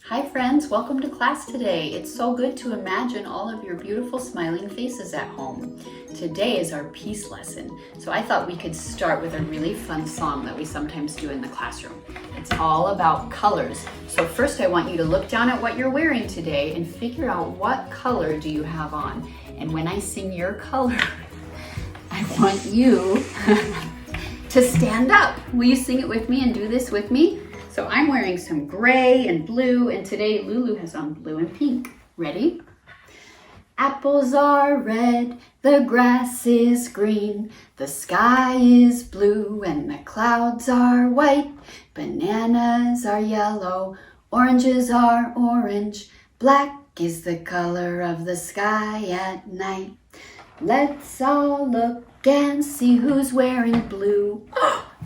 Hi friends, welcome to class today. It's so good to imagine all of your beautiful smiling faces at home. Today is our peace lesson, so I thought we could start with a really fun song that we sometimes do in the classroom. It's all about colors. So first I want you to look down at what you're wearing today and figure out what color do you have on. And when I sing your color, I want you to stand up. Will you sing it with me and do this with me? So I'm wearing some gray and blue, and today Lulu has on blue and pink. Ready? Apples are red, the grass is green, the sky is blue, and the clouds are white. Bananas are yellow, oranges are orange, black is the color of the sky at night. Let's all look and see who's wearing blue.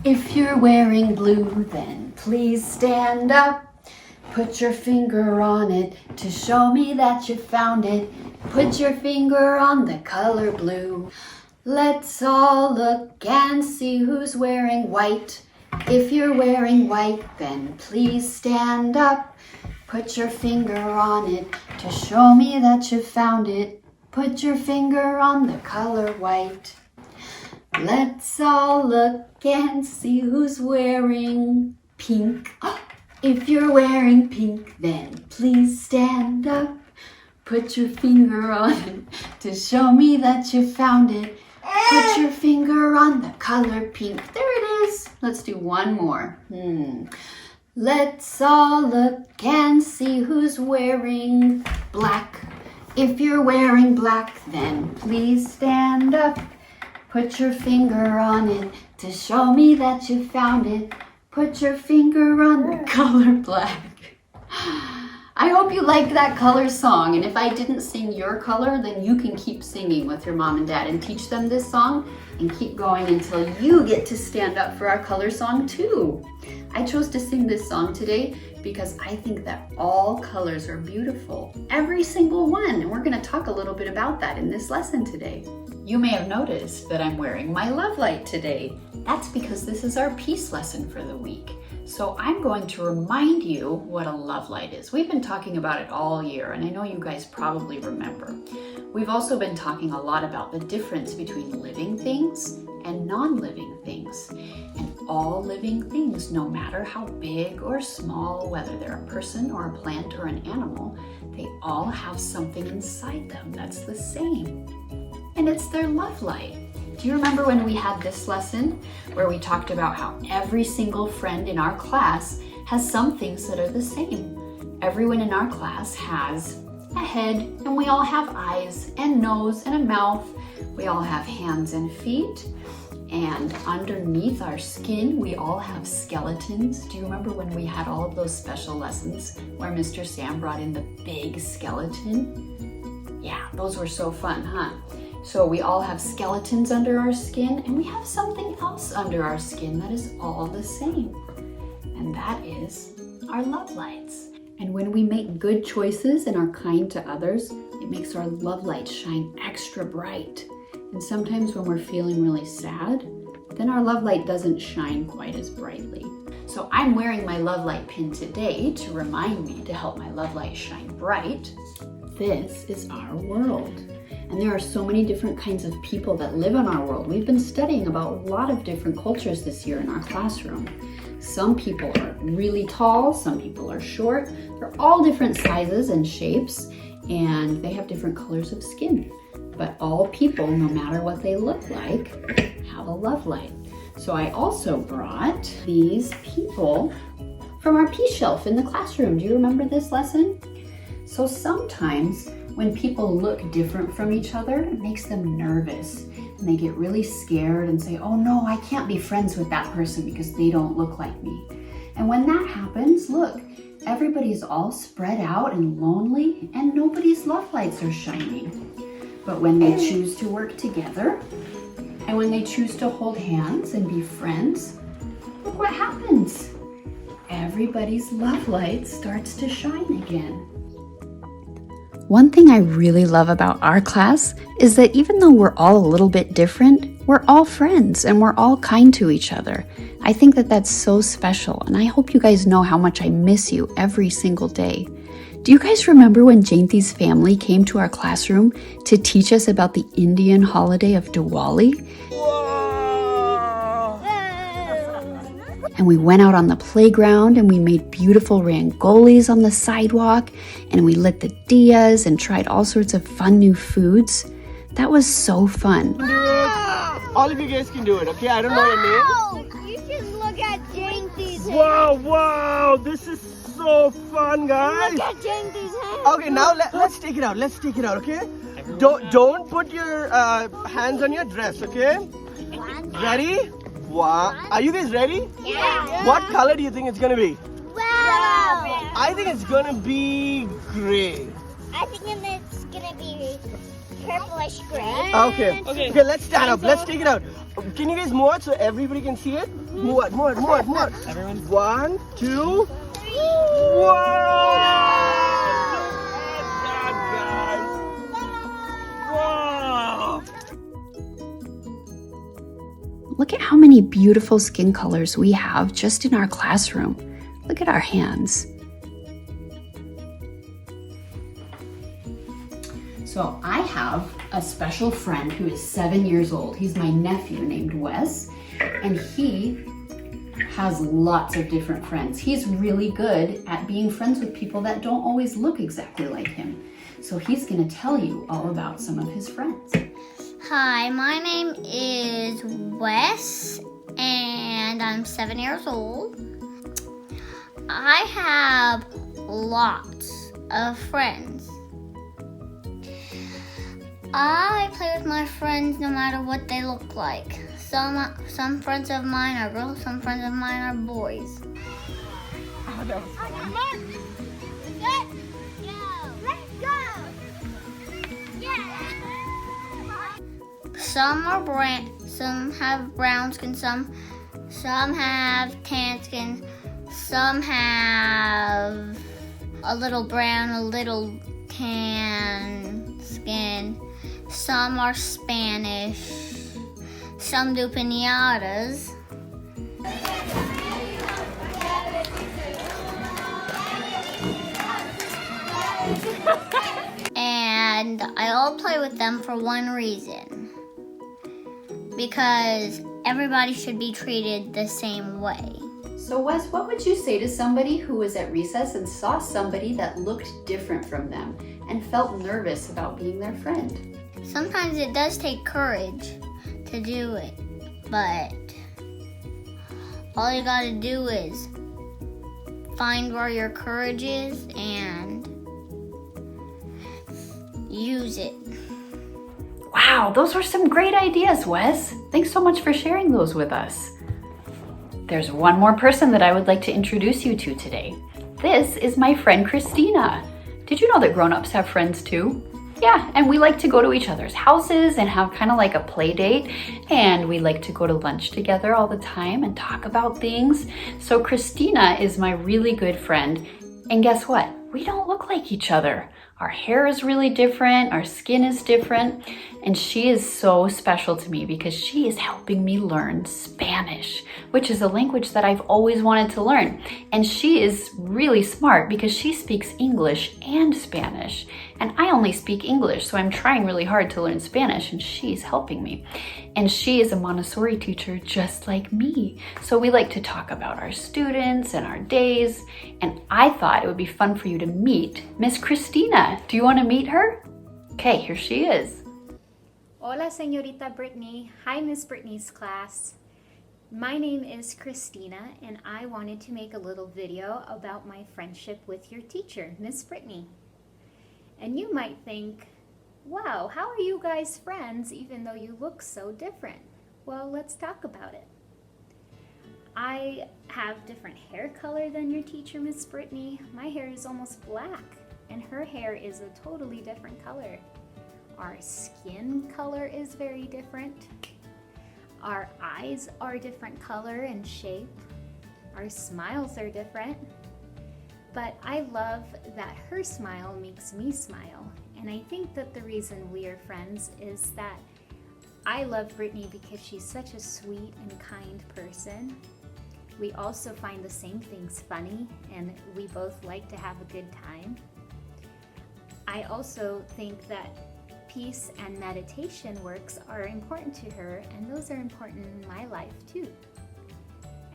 If you're wearing blue, then please stand up. Put your finger on it to show me that you found it. Put your finger on the color blue. Let's all look and see who's wearing white. If you're wearing white, then please stand up. Put your finger on it to show me that you found it. Put your finger on the color white. Let's all look and see who's wearing pink. If you're wearing pink, then please stand up. Put your finger on it to show me that you found it. Put your finger on the color pink. There it is. Let's do one more. Let's all look and see who's wearing black. If you're wearing black, then please stand up. Put your finger on it to show me that you found it. Put your finger on the color black. I hope you liked that color song, and if I didn't sing your color, then you can keep singing with your mom and dad and teach them this song and keep going until you get to stand up for our color song too. I chose to sing this song today because I think that all colors are beautiful, every single one, and we're going to talk a little bit about that in this lesson today. You may have noticed that I'm wearing my love light today. That's because this is our peace lesson for the week. So I'm going to remind you what a love light is. We've been talking about it all year, and I know you guys probably remember. We've also been talking a lot about the difference between living things and non-living things. And all living things, no matter how big or small, whether they're a person or a plant or an animal, they all have something inside them that's the same. And it's their love light. Do you remember when we had this lesson where we talked about how every single friend in our class has some things that are the same? Everyone in our class has a head, and we all have eyes and nose and a mouth. We all have hands and feet. And underneath our skin, we all have skeletons. Do you remember when we had all of those special lessons where Mr. Sam brought in the big skeleton? Yeah, those were so fun, huh? So we all have skeletons under our skin, and we have something else under our skin that is all the same. And that is our love lights. And when we make good choices and are kind to others, it makes our love light shine extra bright. And sometimes when we're feeling really sad, then our love light doesn't shine quite as brightly. So I'm wearing my love light pin today to remind me to help my love light shine bright. This is our world. And there are so many different kinds of people that live in our world. We've been studying about a lot of different cultures this year in our classroom. Some people are really tall, some people are short. They're all different sizes and shapes, and they have different colors of skin. But all people, no matter what they look like, have a love light. So I also brought these people from our peace shelf in the classroom. Do you remember this lesson? So sometimes when people look different from each other, it makes them nervous. And they get really scared and say, oh no, I can't be friends with that person because they don't look like me. And when that happens, look, everybody's all spread out and lonely, and nobody's love lights are shining. But when they choose to work together, and when they choose to hold hands and be friends, look what happens. Everybody's love light starts to shine again. One thing I really love about our class is that even though we're all a little bit different, We're all friends and we're all kind to each other. I think that that's so special, and I hope you guys know how much I miss you every single day. Do you guys remember when Jayanti's family came to our classroom to teach us about the Indian holiday of Diwali? And we went out on the playground and we made beautiful rangolis on the sidewalk, and we lit the diyas and tried all sorts of fun new foods. That was so fun. All of you guys can do it, okay? I don't know your name. You should look at Jayanti's hand. Wow, this is so fun, guys. Look at Jayanti's hand. Okay, now let's take it out. Let's take it out, okay? Don't put your hands on your dress, okay? Ready? Wow. Are you guys ready? Yeah. What color do you think it's gonna be? Wow. I think it's gonna be gray. I think it's gonna be purplish gray. Okay, let's stand up. Let's take it out. Can you guys move out so everybody can see it? Move out. Everyone. 1, 2. Wow! Look at that, guys. Wow! Look at how many beautiful skin colors we have just in our classroom. Look at our hands. So I have a special friend who is 7 years old. He's my nephew named Wes, and he has lots of different friends. He's really good at being friends with people that don't always look exactly like him. So he's gonna tell you all about some of his friends. Hi, my name is Wes, and I'm 7 years old. I have lots of friends. I play with my friends no matter what they look like. Some friends of mine are girls, some friends of mine are boys. Oh, that was fun. Let's go! Yeah! Some are some have brown skin, some have tan skin, some have a little brown, a little tan skin. Some are Spanish. Some do piñatas. And I all play with them for one reason. Because everybody should be treated the same way. So Wes, what would you say to somebody who was at recess and saw somebody that looked different from them and felt nervous about being their friend? Sometimes it does take courage to do it, but all you gotta do is find where your courage is and use it. Wow, those were some great ideas, Wes. Thanks so much for sharing those with us. There's one more person that I would like to introduce you to today. This is my friend Christina. Did you know that grown-ups have friends too? Yeah, and we like to go to each other's houses and have kind of like a play date, and we like to go to lunch together all the time and talk about things. So Christina is my really good friend, and guess what? We don't look like each other. Our hair is really different, our skin is different, and she is so special to me because she is helping me learn Spanish, which is a language that I've always wanted to learn. And she is really smart because she speaks English and Spanish, and I only speak English, so I'm trying really hard to learn Spanish, and she's helping me. And she is a Montessori teacher just like me, so we like to talk about our students and our days, and I thought it would be fun for you to meet Miss Christina. Do you want to meet her? Okay, here she is. Hola, Señorita Brittany. Hi, Miss Brittany's class. My name is Christina, and I wanted to make a little video about my friendship with your teacher, Miss Brittany. And you might think, wow, how are you guys friends even though you look so different? Well, let's talk about it. I have different hair color than your teacher, Miss Brittany. My hair is almost black, and her hair is a totally different color. Our skin color is very different. Our eyes are different color and shape. Our smiles are different. But I love that her smile makes me smile. And I think that the reason we are friends is that I love Brittany because she's such a sweet and kind person. We also find the same things funny, and we both like to have a good time. I also think that peace and meditation works are important to her, and those are important in my life too.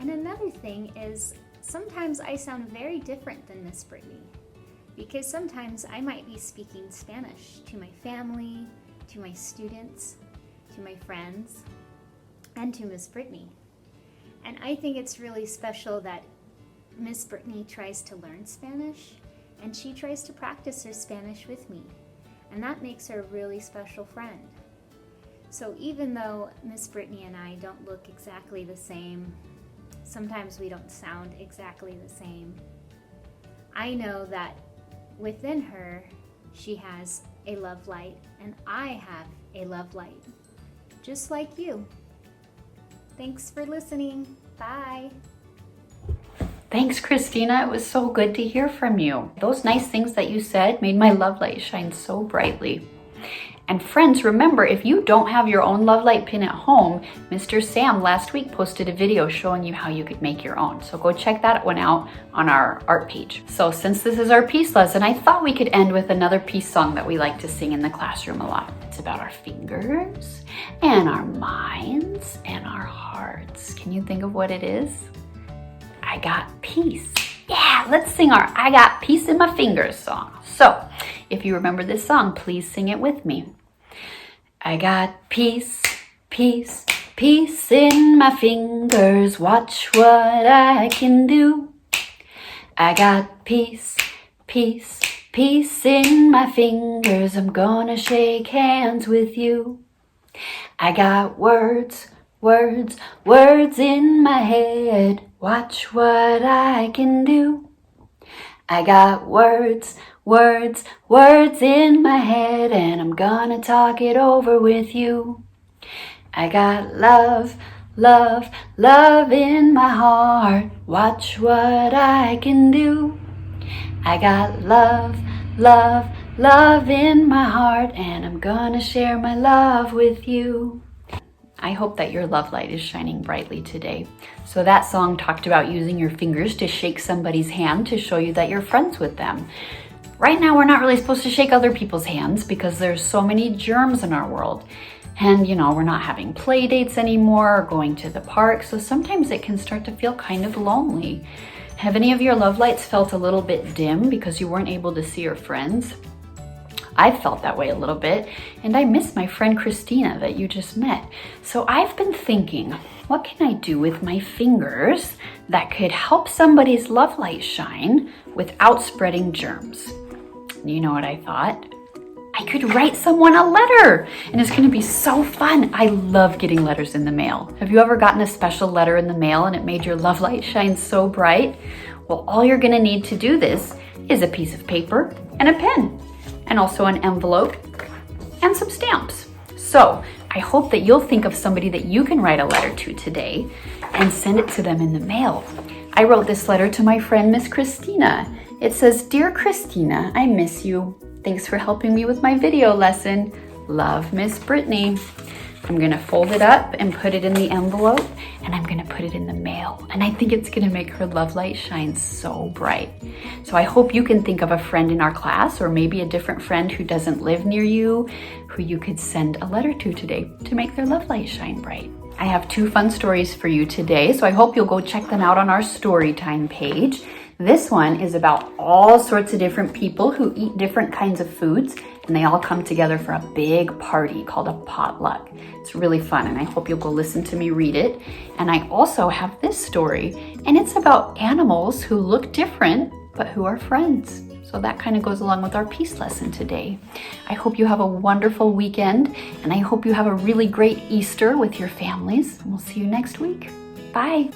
And another thing is, sometimes I sound very different than Miss Brittany, because sometimes I might be speaking Spanish to my family, to my students, to my friends, and to Miss Brittany. And I think it's really special that Miss Brittany tries to learn Spanish, and she tries to practice her Spanish with me. And that makes her a really special friend. So even though Miss Brittany and I don't look exactly the same, sometimes we don't sound exactly the same, I know that within her, she has a love light, and I have a love light, just like you. Thanks for listening. Bye. Thanks, Christina. It was so good to hear from you. Those nice things that you said made my love light shine so brightly. And friends, remember, if you don't have your own love light pin at home, Mr. Sam last week posted a video showing you how you could make your own. So go check that one out on our art page. So since this is our peace lesson, I thought we could end with another peace song that we like to sing in the classroom a lot. It's about our fingers and our minds and our hearts. Can you think of what it is? I got peace. Yeah, let's sing our I Got Peace in My Fingers song. So, if you remember this song, please sing it with me. I got peace, peace, peace in my fingers. Watch what I can do. I got peace, peace, peace in my fingers. I'm gonna shake hands with you. I got words, words, words in my head. Watch what I can do. I got words, words, words in my head, and I'm gonna talk it over with you. I got love, love, love in my heart. Watch what I can do. I got love, love, love in my heart, and I'm gonna share my love with you. I hope that your love light is shining brightly today. So that song talked about using your fingers to shake somebody's hand to show you that you're friends with them. Right now, we're not really supposed to shake other people's hands because there's so many germs in our world. And, we're not having play dates anymore or going to the park, so sometimes it can start to feel kind of lonely. Have any of your love lights felt a little bit dim because you weren't able to see your friends? I've felt that way a little bit, and I miss my friend Christina that you just met. So I've been thinking, what can I do with my fingers that could help somebody's love light shine without spreading germs? You know what I thought? I could write someone a letter, and it's gonna be so fun. I love getting letters in the mail. Have you ever gotten a special letter in the mail and it made your love light shine so bright? Well, all you're gonna need to do this is a piece of paper and a pen, and also an envelope and some stamps. So I hope that you'll think of somebody that you can write a letter to today and send it to them in the mail. I wrote this letter to my friend, Miss Christina. It says, "Dear Christina, I miss you. Thanks for helping me with my video lesson. Love, Miss Brittany." I'm gonna fold it up and put it in the envelope, and I'm gonna put it in the mail. And I think it's gonna make her love light shine so bright. So I hope you can think of a friend in our class, or maybe a different friend who doesn't live near you, who you could send a letter to today to make their love light shine bright. I have 2 fun stories for you today, so I hope you'll go check them out on our story time page. This one is about all sorts of different people who eat different kinds of foods, and they all come together for a big party called a potluck. It's really fun, and I hope you'll go listen to me read it. And I also have this story, and it's about animals who look different, but who are friends. So that kind of goes along with our peace lesson today. I hope you have a wonderful weekend, and I hope you have a really great Easter with your families. And we'll see you next week. Bye.